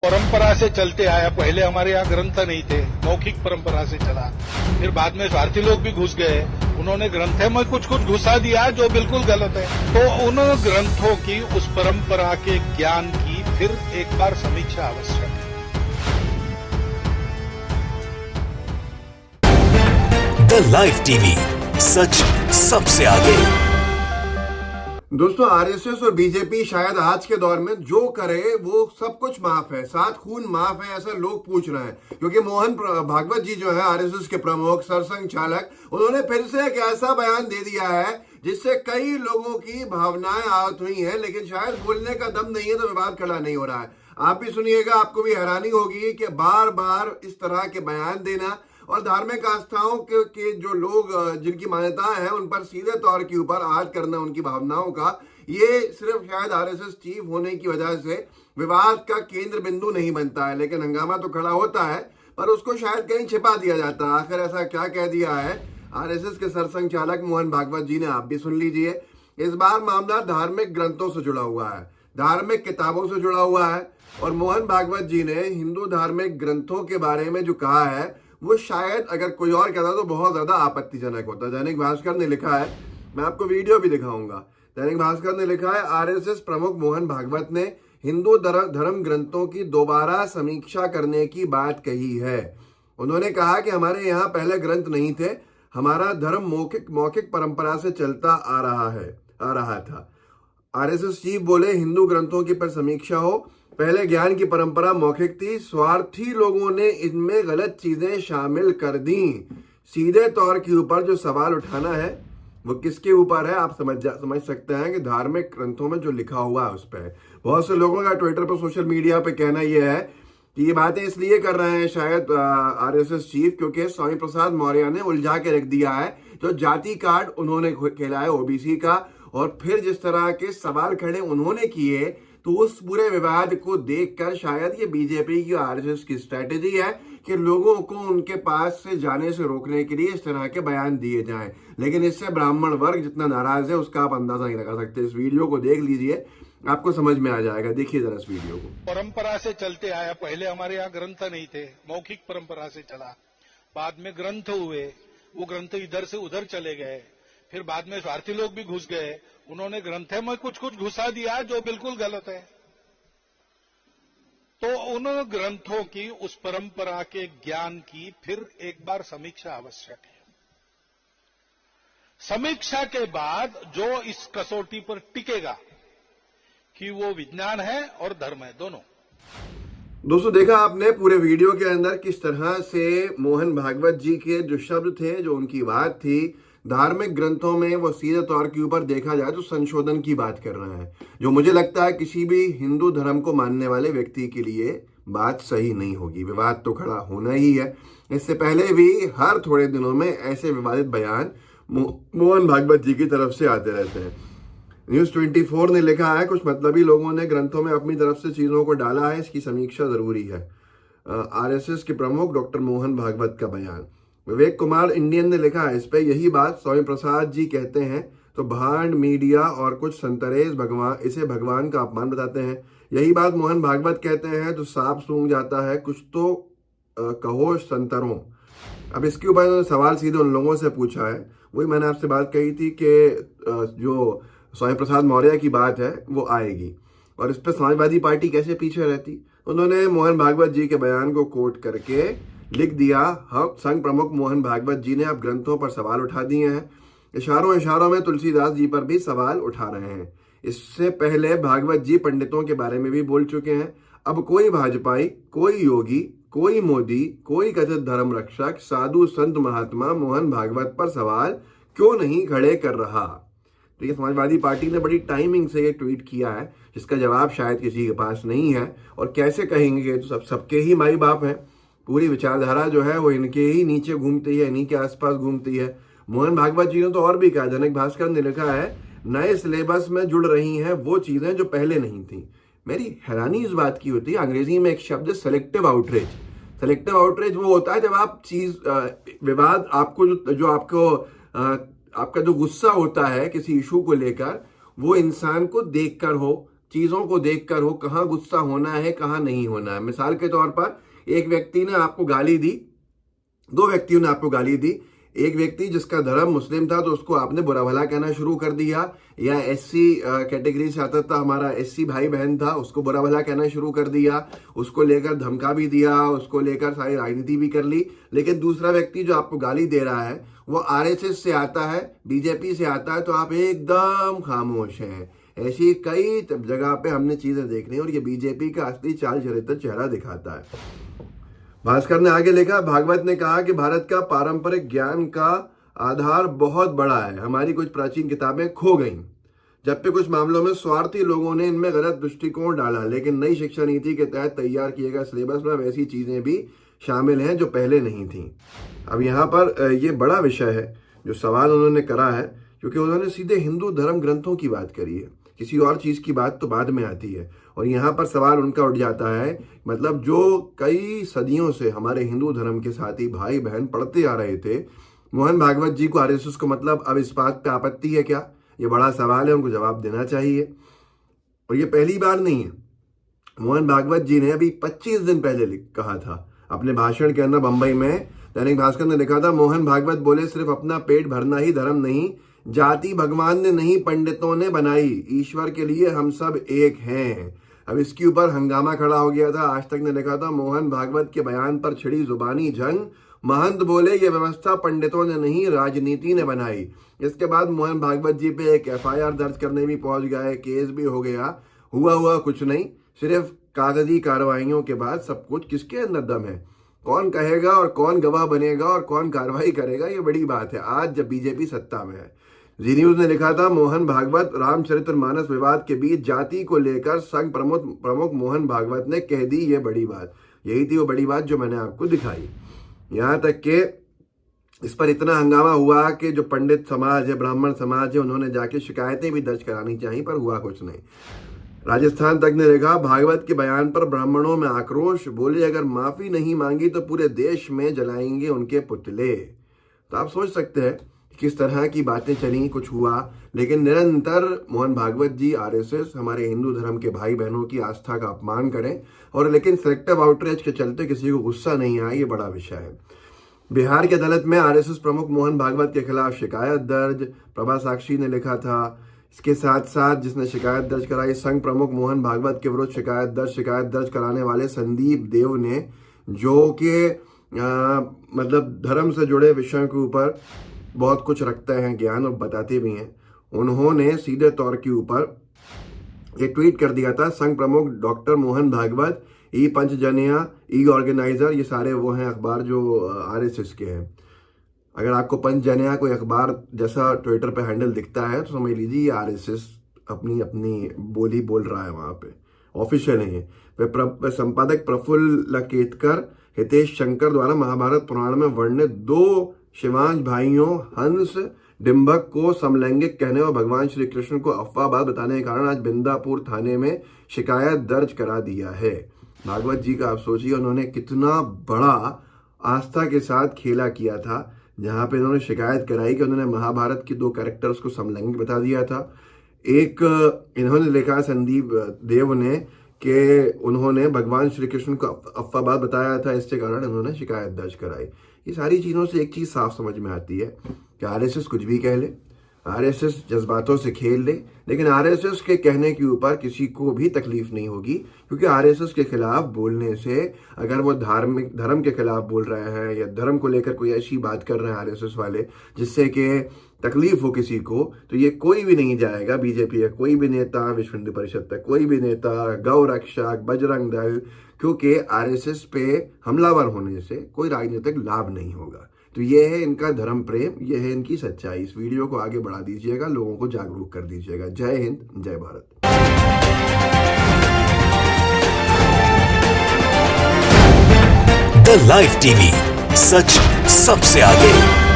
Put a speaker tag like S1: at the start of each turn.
S1: परंपरा से चलते आया। पहले हमारे यहाँ ग्रंथ नहीं थे, मौखिक परंपरा से चला। फिर बाद में स्वार्थी लोग भी घुस गए, उन्होंने ग्रंथ में कुछ घुसा दिया जो बिल्कुल गलत है। तो उन ग्रंथों की, उस परंपरा के ज्ञान की फिर एक बार समीक्षा आवश्यक है।
S2: द लाइव टीवी, सच सबसे आगे।
S3: दोस्तों, आरएसएस और बीजेपी शायद आज के दौर में जो करे वो सब कुछ माफ है, साथ खून माफ है, ऐसा लोग पूछ रहे हैं। क्योंकि मोहन भागवत जी जो है आरएसएस के प्रमुख, सरसंघ चालक, उन्होंने फिर से एक ऐसा बयान दे दिया है जिससे कई लोगों की भावनाएं आहत हुई हैं, लेकिन शायद बोलने का दम नहीं है तो विवाद खड़ा नहीं हो रहा है। आप भी सुनिएगा, आपको भी हैरानी होगी कि बार बार इस तरह के बयान देना और धार्मिक आस्थाओं के जो लोग जिनकी मान्यताएं हैं उन पर सीधे तौर के ऊपर आहत करना उनकी भावनाओं का, ये सिर्फ शायद आरएसएस चीफ होने की वजह से विवाद का केंद्र बिंदु नहीं बनता है। लेकिन हंगामा तो खड़ा होता है, पर उसको शायद कहीं छिपा दिया जाता है। आखिर ऐसा क्या कह दिया है आरएसएस के सरसंघ चालक मोहन भागवत जी ने, आप भी सुन लीजिए। इस बार मामला धार्मिक ग्रंथों से जुड़ा हुआ है, धार्मिक किताबों से जुड़ा हुआ है। और मोहन भागवत जी ने हिंदू धार्मिक ग्रंथों के बारे में जो कहा है वो शायद अगर कोई और कहता तो बहुत ज्यादा आपत्तिजनक होता। दैनिक भास्कर ने लिखा है, मैं आपको वीडियो भी दिखाऊंगा। दैनिक भास्कर ने लिखा है, आरएसएस प्रमुख मोहन भागवत ने हिंदू धर्म ग्रंथों की दोबारा समीक्षा करने की बात कही है। उन्होंने कहा कि हमारे यहाँ पहले ग्रंथ नहीं थे, हमारा धर्म मौखिक परंपरा से चलता आ रहा था। आरएसएस चीफ बोले, हिंदू ग्रंथों की पर समीक्षा हो, पहले ज्ञान की परंपरा मौखिक थी, स्वार्थी लोगों ने इनमें गलत चीजें शामिल कर दी। सीधे तौर के ऊपर जो सवाल उठाना है वो किसके ऊपर है, आप समझ सकते हैं कि धार्मिक ग्रंथों में जो लिखा हुआ है उस पर। बहुत से लोगों का ट्विटर पर, सोशल मीडिया पे कहना यह है कि ये बातें इसलिए कर रहे हैं शायद आरएसएस चीफ क्योंकि स्वामी प्रसाद मौर्य ने उलझा के रख दिया है जो जाति कार्ड उन्होंने खेला है ओबीसी का, और फिर जिस तरह के सवाल खड़े उन्होंने किए, तो उस पूरे विवाद को देखकर शायद ये बीजेपी की आरएसएस की स्ट्रेटेजी है कि लोगों को उनके पास से जाने से रोकने के लिए इस तरह के बयान दिए जाएं। लेकिन इससे ब्राह्मण वर्ग जितना नाराज है उसका आप अंदाजा नहीं लगा सकते। इस वीडियो को देख लीजिए, आपको समझ में आ जाएगा। देखिए जरा इस वीडियो को।
S1: परंपरा से चलते आया। पहले हमारे यहाँ ग्रंथ नहीं थे, मौखिक परंपरा से चला। बाद में ग्रंथ हुए, वो ग्रंथ इधर से उधर चले गए। फिर बाद में स्वार्थी लोग भी घुस गए, उन्होंने ग्रंथ में कुछ घुसा दिया जो बिल्कुल गलत है। तो उन ग्रंथों की, उस परंपरा के ज्ञान की फिर एक बार समीक्षा आवश्यक है। समीक्षा के बाद जो इस कसौटी पर टिकेगा कि वो विज्ञान है और धर्म है, दोनों।
S3: दोस्तों, देखा आपने पूरे वीडियो के अंदर किस तरह से मोहन भागवत जी के जो शब्द थे, जो उनकी बात थी, धार्मिक ग्रंथों में वो सीधे तौर के ऊपर देखा जाए तो संशोधन की बात कर रहे हैं, जो मुझे लगता है किसी भी हिंदू धर्म को मानने वाले व्यक्ति के लिए बात सही नहीं होगी। विवाद तो खड़ा होना ही है। इससे पहले भी हर थोड़े दिनों में ऐसे विवादित बयान मोहन भागवत जी की तरफ से आते रहते हैं। न्यूज 24 ने लिखा है, कुछ मतलबी लोगों ने ग्रंथों में अपनी तरफ से चीजों को डाला है, इसकी समीक्षा जरूरी है। आरएसएस के प्रमुख डॉक्टर मोहन भागवत का बयान। विवेक कुमार इंडियन ने लिखा है इस पे, यही बात स्वामी प्रसाद जी कहते हैं तो भांड मीडिया और कुछ संतरेज इसे भगवान का अपमान बताते हैं। यही बात मोहन भागवत कहते हैं तो सांप सूंघ जाता है, कुछ तो कहो संतरों। अब इसके ऊपर उन्होंने सवाल सीधे उन लोगों से पूछा है, वही मैंने आपसे बात कही थी कि जो स्वामी प्रसाद मौर्य की बात है वो आएगी, और इस पर समाजवादी पार्टी कैसे पीछे रहती। उन्होंने मोहन भागवत जी के बयान को कोट करके लिख दिया, हम संघ प्रमुख मोहन भागवत जी ने अब ग्रंथों पर सवाल उठा दिए हैं। इशारों में तुलसीदास जी पर भी सवाल उठा रहे हैं। इससे पहले भागवत जी पंडितों के बारे में भी बोल चुके हैं। अब कोई भाजपाई, कोई योगी, कोई मोदी, कोई कथित धर्म रक्षक, साधु संत महात्मा मोहन भागवत पर सवाल क्यों नहीं खड़े कर रहा। तो ये समाजवादी पार्टी ने बड़ी टाइमिंग से ये ट्वीट किया है, जिसका जवाब शायद किसी के पास नहीं है। और कैसे कहेंगे, तो सबके ही माई बाप हैं। पूरी विचारधारा जो है वो इनके ही नीचे घूमती है, इन्हीं के आसपास घूमती है। मोहन भागवत जी ने तो और भी कहा, दैनिक भास्कर ने लिखा है, नए सिलेबस में जुड़ रही हैं वो चीजें जो पहले नहीं थी। मेरी हैरानी इस बात की होती है, अंग्रेजी में एक शब्द सेलेक्टिव आउटरीच। सेलेक्टिव आउटरीच वो होता है जब आप विवाद, आपको आपका जो गुस्सा होता है किसी इशू को लेकर, वो इंसान को देखकर हो, चीजों को देखकर हो, कहाँ गुस्सा होना है कहाँ नहीं होना है। मिसाल के तौर पर एक व्यक्ति ने आपको गाली दी, दो व्यक्तियों ने आपको गाली दी। एक व्यक्ति जिसका धर्म मुस्लिम था तो उसको आपने बुरा भला कहना शुरू कर दिया, या एससी कैटेगरी से आता था, हमारा एससी भाई बहन था, उसको बुरा भला कहना शुरू कर दिया, उसको लेकर धमका भी दिया, उसको लेकर सारी राजनीति भी कर ली। लेकिन दूसरा व्यक्ति जो आपको गाली दे रहा है वो आरएसएस से आता है, बीजेपी से आता है, तो आप एकदम खामोश हैं। ऐसी कई जगह पे हमने चीजें देखनी और ये बीजेपी का असली चाल चरित्र चेहरा दिखाता है। भास्कर ने आगे लिखा, भागवत ने कहा कि भारत का पारंपरिक ज्ञान का आधार बहुत बड़ा है, हमारी कुछ प्राचीन किताबें खो गईं, जबकि कुछ मामलों में स्वार्थी लोगों ने इनमें गलत दृष्टिकोण डाला। लेकिन नई शिक्षा नीति के तहत तैयार किए गए सिलेबस में वैसी चीजें भी शामिल हैं जो पहले नहीं थी। अब यहाँ पर ये बड़ा विषय है जो सवाल उन्होंने करा है, क्योंकि उन्होंने सीधे हिंदू धर्म ग्रंथों की बात करी है, किसी और चीज की बात तो बाद में आती है। और यहाँ पर सवाल उनका उठ जाता है, मतलब जो कई सदियों से हमारे हिंदू धर्म के साथी भाई बहन पढ़ते आ रहे थे, मोहन भागवत जी को आरएसएस को मतलब अब इस बात पे आपत्ति है क्या? ये बड़ा सवाल है, उनको जवाब देना चाहिए। और ये पहली बार नहीं है। मोहन भागवत जी ने अभी 25 दिन पहले कहा था अपने भाषण के अंदर बंबई में, दैनिक भास्कर ने लिखा था, मोहन भागवत बोले सिर्फ अपना पेट भरना ही धर्म नहीं, जाति भगवान ने नहीं पंडितों ने बनाई, ईश्वर के लिए हम सब एक हैं। अब इसके ऊपर हंगामा खड़ा हो गया था। आज तक ने लिखा था, मोहन भागवत के बयान पर छिड़ी जुबानी जंग, महंत बोले ये व्यवस्था पंडितों ने नहीं राजनीति ने बनाई। इसके बाद मोहन भागवत जी पे एक एफआईआर दर्ज करने भी पहुंच गए, केस भी हो गया। हुआ कुछ नहीं, सिर्फ कागजी कार्रवाइयों के बाद सब कुछ। किसके अंदर दम है, कौन कहेगा और कौन गवाह बनेगा और कौन कार्रवाई करेगा, ये बड़ी बात है आज जब बीजेपी सत्ता में है। जी न्यूज ने लिखा था, मोहन भागवत रामचरितमानस विवाद के बीच जाति को लेकर संघ प्रमुख मोहन भागवत ने कह दी ये बड़ी बात। यही थी वो बड़ी बात जो मैंने आपको दिखाई। यहाँ तक के इस पर इतना हंगामा हुआ कि जो पंडित समाज है, ब्राह्मण समाज है, उन्होंने जाके शिकायतें भी दर्ज करानी चाहिए, पर हुआ कुछ नहीं। राजस्थान तक ने लिखा, भागवत के बयान पर ब्राह्मणों में आक्रोश, बोले अगर माफी नहीं मांगी तो पूरे देश में जलाएंगे उनके पुतले। तो आप सोच सकते हैं किस तरह की बातें चली, कुछ हुआ। लेकिन निरंतर मोहन भागवत जी आरएसएस हमारे हिंदू धर्म के भाई बहनों की आस्था का अपमान करें, और लेकिन सिलेक्टिव आउटरीच के चलते किसी को गुस्सा नहीं आया, ये बड़ा विषय है। बिहार की अदालत में आरएसएस प्रमुख मोहन भागवत के खिलाफ शिकायत दर्ज, प्रभा साक्षी ने लिखा था। इसके साथ साथ जिसने शिकायत दर्ज कराई, संघ प्रमुख मोहन भागवत के विरुद्ध शिकायत दर्ज कराने वाले संदीप देव ने, जो कि मतलब धर्म से जुड़े विषयों के ऊपर बहुत कुछ रखते हैं ज्ञान और बताते भी हैं। उन्होंने सीधे तौर के ऊपर एक ट्वीट कर दिया था, संघ प्रमुख डॉक्टर मोहन भागवत, ई पंचजनिया, ई ऑर्गेनाइजर, ये सारे वो हैं अखबार जो आरएसएस के हैं। अगर आपको पंचजनिया कोई अखबार जैसा ट्विटर पे हैंडल दिखता है तो समझ लीजिए ये आरएसएस अपनी बोली बोल रहा है, वहां पे ऑफिशियल नहीं है। वे संपादक प्रफुल्ल लकेतकर, हितेश शंकर द्वारा महाभारत पुराण में वर्णित 2 शिवांश भाइयों हंस डिंबक को समलैंगिक कहने और भगवान श्री कृष्ण को अफवाहबाज बताने के कारण आज बिंदापुर थाने में शिकायत दर्ज करा दिया है। भागवत जी का आप सोचिए, उन्होंने कितना बड़ा आस्था के साथ खेला किया था, जहां पे इन्होंने शिकायत कराई कि उन्होंने महाभारत के 2 कैरेक्टर्स को समलैंगिक बता दिया था। एक इन्होंने लिखा संदीप देव ने कि उन्होंने भगवान श्री कृष्ण को अफवाहबाज बताया था, इसके कारण इन्होंने शिकायत दर्ज कराई। ये सारी चीजों से एक चीज साफ समझ में आती है कि आरएसएस कुछ भी कह ले, आरएसएस जज्बातों से खेल ले, लेकिन आरएसएस के कहने के ऊपर किसी को भी तकलीफ नहीं होगी, क्योंकि आरएसएस के खिलाफ बोलने से, अगर वो धर्म के खिलाफ बोल रहे हैं या धर्म को लेकर कोई ऐसी बात कर रहे हैं आरएसएस वाले जिससे कि तकलीफ हो किसी को, तो ये कोई भी नहीं जाएगा। बीजेपी का कोई भी नेता, विश्व हिंदू परिषद का कोई भी नेता, गौ रक्षक, बजरंग दल, क्योंकि आरएसएस पे हमलावर होने से कोई राजनीतिक लाभ नहीं होगा। तो ये है इनका धर्म प्रेम, ये है इनकी सच्चाई। इस वीडियो को आगे बढ़ा दीजिएगा, लोगों को जागरूक कर दीजिएगा। जय हिंद, जय भारत।
S2: द लाइव टीवी, सच सबसे आगे।